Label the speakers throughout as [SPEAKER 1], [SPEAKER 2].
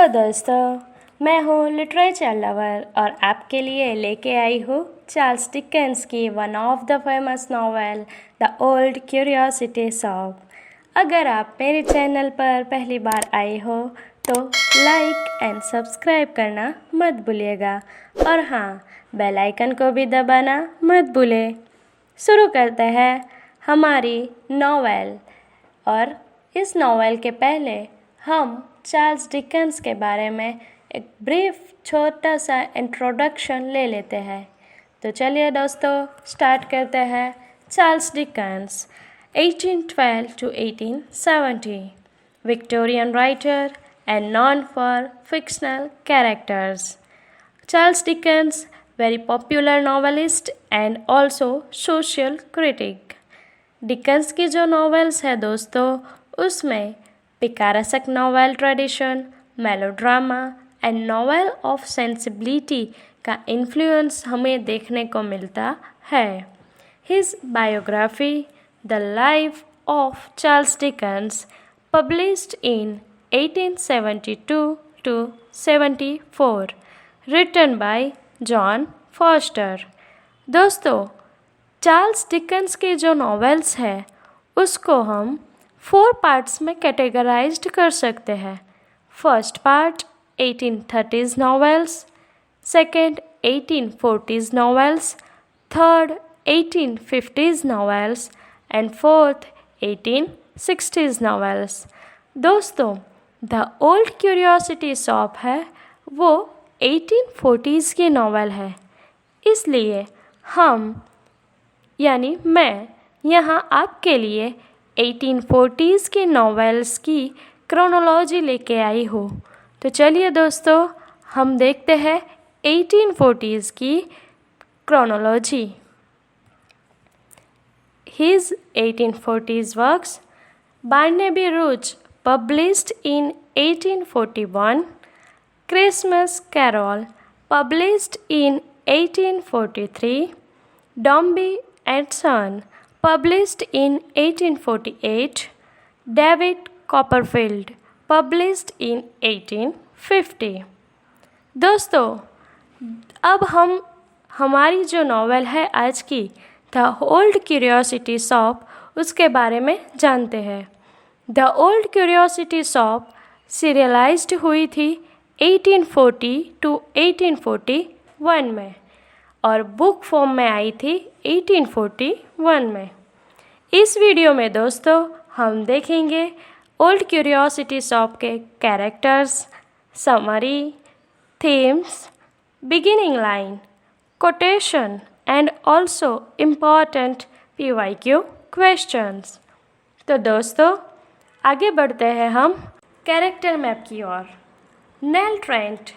[SPEAKER 1] Hello दोस्तों, मैं हूँ लिटरेचर लवर और आपके लिए लेके आई हूँ चार्ल्स डिकेंस की one of the famous novel the old curiosity shop. अगर आप मेरे चैनल पर पहली बार आए हो तो लाइक एंड सब्सक्राइब करना मत भूलिएगा और हाँ, बेल आइकन को भी दबाना मत भूलें। शुरू करते हैं हमारी नॉवेल। और इस नॉवेल के पहले हम चार्ल्स डिकेंस के बारे में एक ब्रीफ छोटा सा इंट्रोडक्शन ले लेते हैं। तो चलिए दोस्तों, स्टार्ट करते हैं। Charles Dickens 1812 to 1870, Victorian writer and known for fictional characters. Charles Dickens, very popular novelist and also social critic. Dickens की जो नॉवेल्स है दोस्तों, उसमें picaresque novel tradition, melodrama and novel of sensibility का इन्फ्लुएंस हमें देखने को मिलता है। His biography the life of Charles Dickens, published in 1872 to 74, written by John Forster. दोस्तों, चार्ल्स डिकेंस के जो नॉवेल्स है उसको हम 4 पार्ट्स में कैटेगराइज्ड कर सकते हैं। First part 1830s novels, second 1840s novels, third 1850s novels and fourth 1860s novels. दोस्तों, द ओल्ड क्यूरियोसिटी शॉप है वो 1840s की नॉवेल है, इसलिए हम यानी मैं यहाँ आपके लिए 1840s के नॉवेल्स की क्रोनोलॉजी लेके आई हूँ। तो चलिए दोस्तों, हम देखते हैं 1840s की chronology. His 1840s works, Barnaby Rudge, published in 1841, Christmas Carol, published in 1843, Dombey and Son, published in 1848, David Copperfield, published in 1850। दोस्तों, अब हम हमारी जो नॉवेल है आज की द ओल्ड क्यूरियोसिटी शॉप, उसके बारे में जानते हैं। The old curiosity shop serialised हुई थी 1840 to 1841 में और बुक फॉर्म में आई थी 1841 में। इस वीडियो में दोस्तों हम देखेंगे ओल्ड क्यूरियोसिटी शॉप के characters, summary, themes, beginning line, quotation and also important PYQ questions. तो दोस्तों, आगे बढ़ते हैं हम कैरेक्टर मैप की ओर। नेल ट्रेंट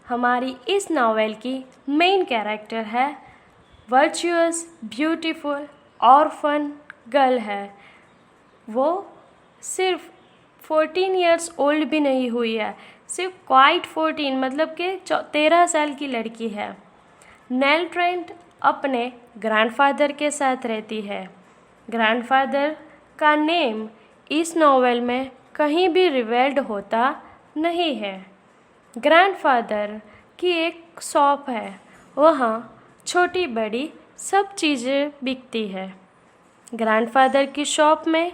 [SPEAKER 1] हमारी इस नॉवेल की मेन कैरेक्टर है। वर्चुअस, ब्यूटीफुल, ऑर्फन गर्ल है। वो सिर्फ 14 इयर्स ओल्ड भी नहीं हुई है, सिर्फ क्वाइट 14 मतलब कि 13 साल की लड़की है। नेल ट्रेंट अपने ग्रैंडफादर के साथ रहती है। ग्रैंडफादर का नेम इस नॉवेल में कहीं भी रिवेल्ड होता नहीं है। ग्रैंडफादर की एक शॉप है, वहाँ छोटी बड़ी सब चीज़ें बिकती है। ग्रैंडफादर की शॉप में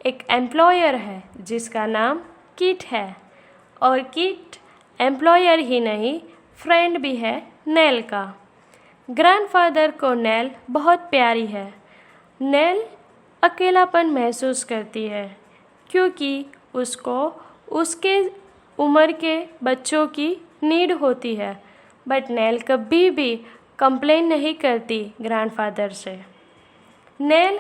[SPEAKER 1] एक एम्प्लॉयर है जिसका नाम किट है और किट एम्प्लॉयर ही नहीं, फ्रेंड भी है नेल का। ग्रैंडफादर को नेल बहुत प्यारी है। नेल अकेलापन महसूस करती है क्योंकि उसको उसके उम्र के बच्चों की नीड होती है, बट नेल कभी भी कंप्लेन नहीं करती ग्रैंडफादर से। नेल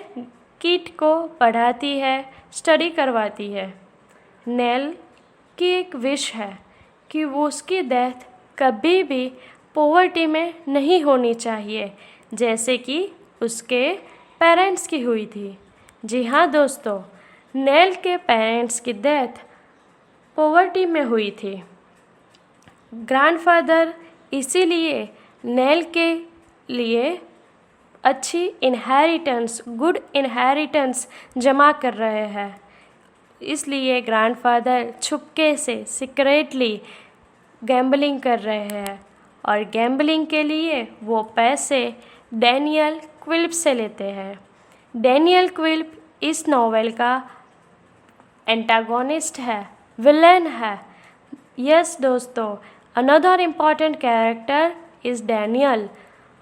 [SPEAKER 1] किट को पढ़ाती है, स्टडी करवाती है। नेल की एक विश है कि वो उसकी डेथ कभी भी पॉवर्टी में नहीं होनी चाहिए, जैसे कि उसके पेरेंट्स की हुई थी। जी हाँ दोस्तों, नेल के पेरेंट्स की डेथ पॉवर्टी में हुई थी। ग्रैंडफादर इसीलिए नेल के लिए अच्छी इनहेरिटेंस, गुड इनहेरिटेंस जमा कर रहे हैं। इसलिए ग्रैंडफादर छुपके से सीक्रेटली गैम्बलिंग कर रहे हैं और गैम्बलिंग के लिए वो पैसे डैनियल क्विल्प से लेते हैं। डैनियल क्विल्प इस नॉवेल का एंटागोनिस्ट है, विलेन है। यस दोस्तों, another important character is Daniel.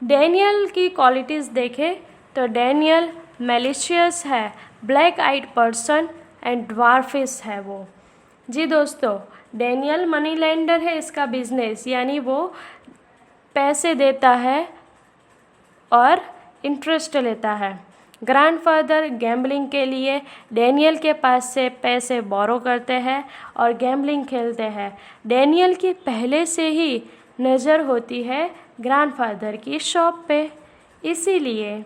[SPEAKER 1] Daniel की क्वालिटीज़ देखें तो डैनियल मैलिशियस है, black eyed person and dwarfish है वो। जी दोस्तों, डैनियल मनी लेंडर है, इसका बिजनेस यानी वो पैसे देता है और इंटरेस्ट लेता है। ग्रैंडफादर गैम्बलिंग के लिए डैनियल के पास से पैसे बोरो करते हैं और गैम्बलिंग खेलते हैं। डैनियल की पहले से ही नज़र होती है ग्रैंडफादर की शॉप पे, इसीलिए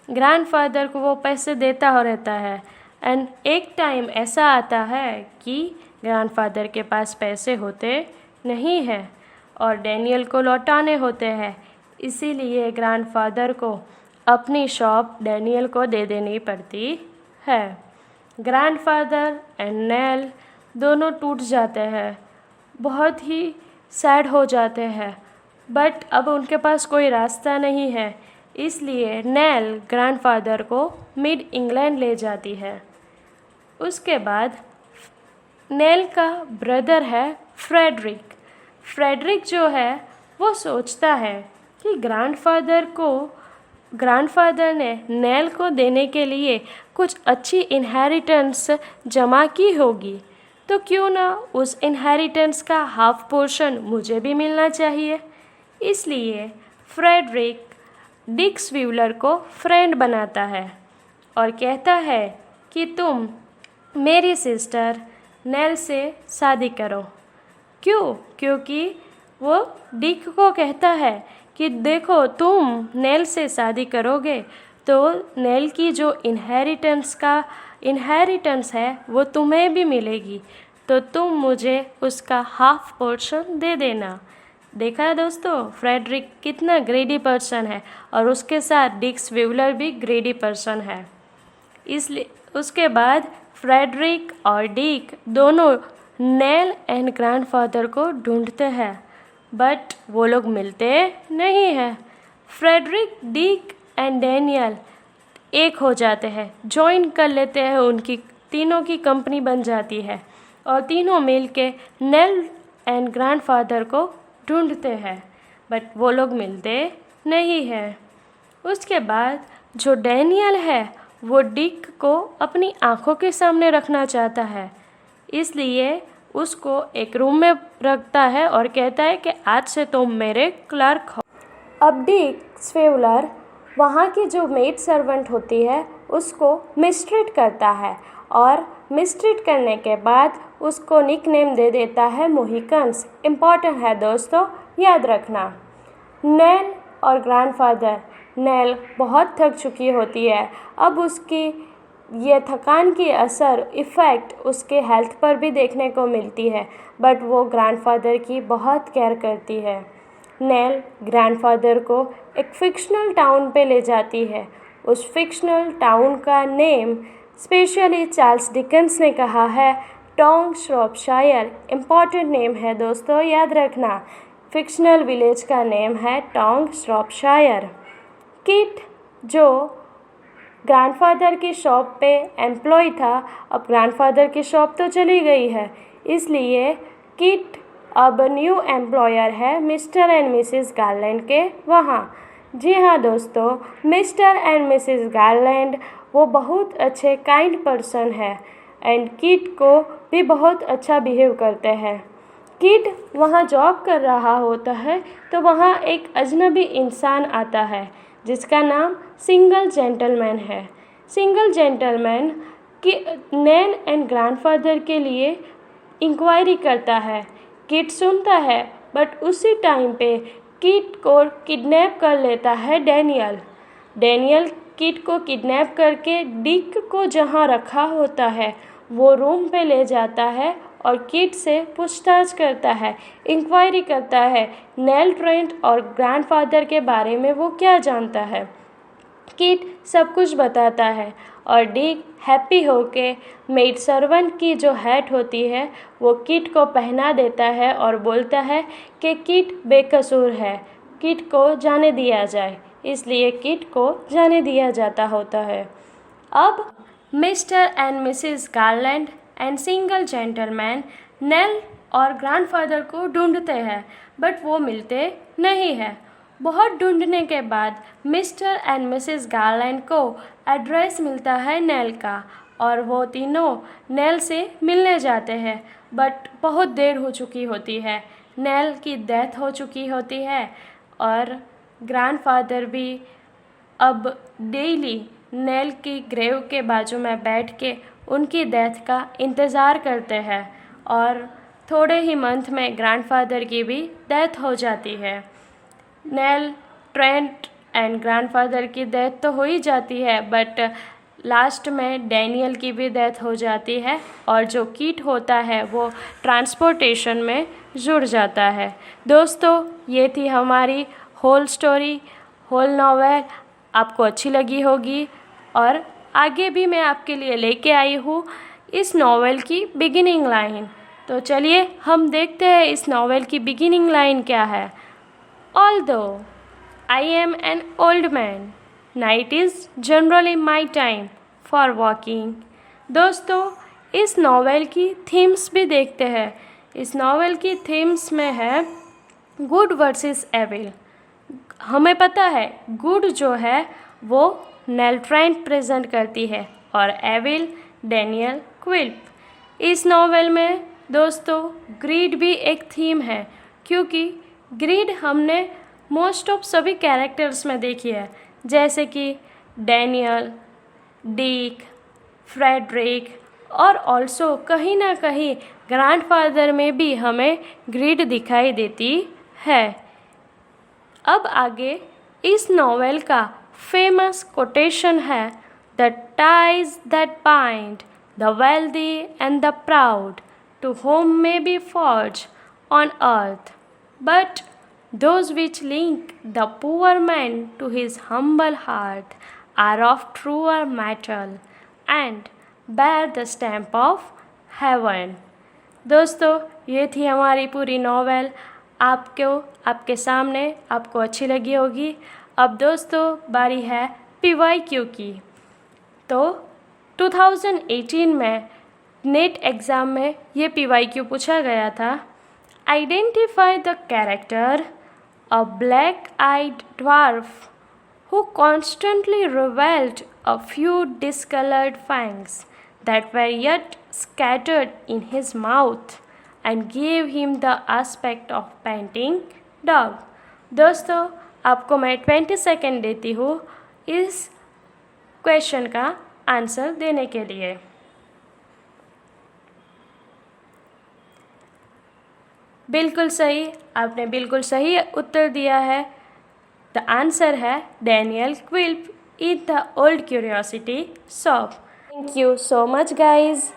[SPEAKER 1] ग्रैंडफादर को वो पैसे देता रहता है। एंड एक टाइम ऐसा आता है कि ग्रैंडफादर के पास पैसे होते नहीं हैं और डैनियल को लौटाने होते हैं, इसीलिए ग्रैंडफादर को अपनी शॉप डैनियल को दे देनी पड़ती है। ग्रैंडफादर एंड नेल दोनों टूट जाते हैं, बहुत ही सैड हो जाते हैं, बट अब उनके पास कोई रास्ता नहीं है, इसलिए नेल ग्रैंडफादर को मिड इंग्लैंड ले जाती है। उसके बाद नेल का ब्रदर है फ्रेडरिक। फ्रेडरिक जो है वो सोचता है कि ग्रैंडफादर ने नेल को देने के लिए कुछ अच्छी इनहेरिटेंस जमा की होगी, तो क्यों ना उस इनहेरिटेंस का हाफ पोर्शन मुझे भी मिलना चाहिए। इसलिए फ्रेडरिक डिक स्वीवलर को फ्रेंड बनाता है और कहता है कि तुम मेरी सिस्टर नेल से शादी करो। क्यों? क्योंकि वो डिक को कहता है कि देखो, तुम नेल से शादी करोगे तो नेल की जो इनहेरिटेंस है वो तुम्हें भी मिलेगी, तो तुम मुझे उसका हाफ पोर्शन दे देना। देखा है दोस्तों, फ्रेडरिक कितना ग्रेडी पर्सन है और उसके साथ डिक स्वीवलर भी ग्रेडी पर्सन है। इसलिए उसके बाद फ्रेडरिक और डिक दोनों नेल एंड ग्रैंडफादर को ढूंढते हैं, बट वो लोग मिलते नहीं हैं। फ्रेडरिक, डिक एंड डैनियल एक हो जाते हैं, ज्वाइन कर लेते हैं, उनकी तीनों की कंपनी बन जाती है और तीनों मिल के नेल एंड ग्रैंडफादर को ढूंढते हैं, बट वो लोग मिलते नहीं हैं। उसके बाद जो डैनियल है वो डिक को अपनी आंखों के सामने रखना चाहता है, इसलिए उसको एक रूम में रखता है और कहता है कि आज से तुम मेरे क्लर्क हो। अब डिक स्वीवलर वहाँ की जो मेड सर्वेंट होती है उसको मिसट्रीट करता है और मिसट्रीट करने के बाद उसको निकनेम दे देता है मोहिकन्स। इम्पॉर्टेंट है दोस्तों, याद रखना। नेल और ग्रैंडफादर, नेल बहुत थक चुकी होती है, अब उसकी ये थकान की इफ़ेक्ट उसके हेल्थ पर भी देखने को मिलती है, बट वो ग्रैंडफादर की बहुत केयर करती है। नेल ग्रैंडफादर को एक फिक्शनल टाउन पे ले जाती है। उस फिक्शनल टाउन का नेम स्पेशली चार्ल्स डिकेंस ने कहा है टोंग, श्रॉपशायर। इम्पॉर्टेंट नेम है दोस्तों, याद रखना। फिक्शनल विलेज का नेम है टोंग, श्रॉपशायर। किट जो ग्रैंडफादर की शॉप पे एम्प्लॉय था, अब ग्रैंडफादर की शॉप तो चली गई है, इसलिए किट अब न्यू एम्प्लॉयर है मिस्टर एंड मिसेस गारलैंड के वहाँ। जी हाँ दोस्तों, मिस्टर एंड मिसेस गारलैंड वो बहुत अच्छे काइंड पर्सन है एंड किट को भी बहुत अच्छा बिहेव करते हैं। किट वहाँ जॉब कर रहा होता है तो वहाँ एक अजनबी इंसान आता है जिसका नाम सिंगल जेंटलमैन है। सिंगल जेंटलमैन कि नेल एंड ग्रैंडफादर के लिए इंक्वायरी करता है। किट सुनता है, बट उसी टाइम पे किट को किडनैप कर लेता है डैनियल। डैनियल किट को किडनैप करके डिक को जहाँ रखा होता है वो रूम पे ले जाता है और किट से पूछताछ करता है, इंक्वायरी करता है नेल ट्रेंट और ग्रैंडफादर के बारे में वो क्या जानता है। किट सब कुछ बताता है और डिक हैप्पी होके मेड सर्वेंट की जो हैट होती है वो किट को पहना देता है और बोलता है कि किट बेकसूर है, किट को जाने दिया जाए। इसलिए किट को जाने दिया जाता होता है। अब mister and Mrs garland and single gentleman nail और ग्रैंडफादर को ढूंढते हैं, बट वो मिलते नहीं हैं। बहुत ढूंढने के बाद मिस्टर एंड मिसेस गारलैंड को एड्रेस मिलता है नेल का और वो तीनों नेल से मिलने जाते हैं, बट बहुत देर हो चुकी होती है। नेल की डेथ हो चुकी होती है और ग्रैंडफादर भी अब डेली नेल की ग्रेव के बाजू में बैठ के उनकी डेथ का इंतज़ार करते हैं और थोड़े ही मंथ में ग्रैंडफादर की भी डेथ हो जाती है। नेल, ट्रेंट एंड ग्रैंडफादर की डेथ तो हो ही जाती है, बट लास्ट में डैनियल की भी डेथ हो जाती है और जो किट होता है वो ट्रांसपोर्टेशन में जुड़ जाता है। दोस्तों, ये थी हमारी होल स्टोरी, होल नॉवेल। आपको अच्छी लगी होगी और आगे भी मैं आपके लिए लेके आई हूँ इस नॉवेल की बिगिनिंग लाइन। तो चलिए हम देखते हैं इस नॉवेल की बिगिनिंग लाइन क्या है। Although I am an old man, night is generally my time for walking। दोस्तों, इस नॉवेल की थीम्स भी देखते हैं। इस नॉवेल की थीम्स में है गुड वर्सेस एविल। हमें पता है गुड जो है वो नेल ट्रेंट प्रेजेंट करती है और एविल डैनियल क्विल्प। इस नॉवेल में दोस्तों ग्रीड भी एक थीम है, क्योंकि ग्रीड हमने मोस्ट ऑफ सभी कैरेक्टर्स में देखी है, जैसे कि डैनियल, डिक, फ्रेडरिक और ऑल्सो कहीं ना कहीं ग्रैंडफादर में भी हमें ग्रीड दिखाई देती है। अब आगे इस नॉवेल का फेमस कोटेशन है, the ties that bind the wealthy and the proud to home may be forged on earth, but those which link the poor man to his humble heart are of truer metal and bear the stamp of heaven। दोस्तों, ये थी हमारी पूरी novel. आपके सामने आपको अच्छी लगी होगी। अब दोस्तों बारी है PYQ की। तो 2018 में नेट एग्ज़ाम में ये PYQ पूछा गया था। Identify the character, a black-eyed dwarf who constantly revealed a few discolored fangs that were yet scattered in his mouth and gave him the aspect of panting dog। दोस्तों, आपको मैं 20 second देती हूँ इस क्वेश्चन का आंसर देने के लिए। बिल्कुल सही, आपने बिल्कुल सही उत्तर दिया है। द आंसर है Daniel Quilp in the old curiosity shop. Thank you so much guys.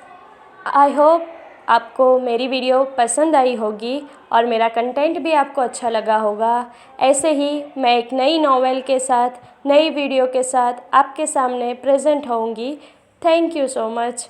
[SPEAKER 1] I hope आपको मेरी वीडियो पसंद आई होगी और मेरा कंटेंट भी आपको अच्छा लगा होगा। ऐसे ही मैं एक नई नॉवेल के साथ, नई वीडियो के साथ आपके सामने प्रेजेंट होंगी। Thank you so much.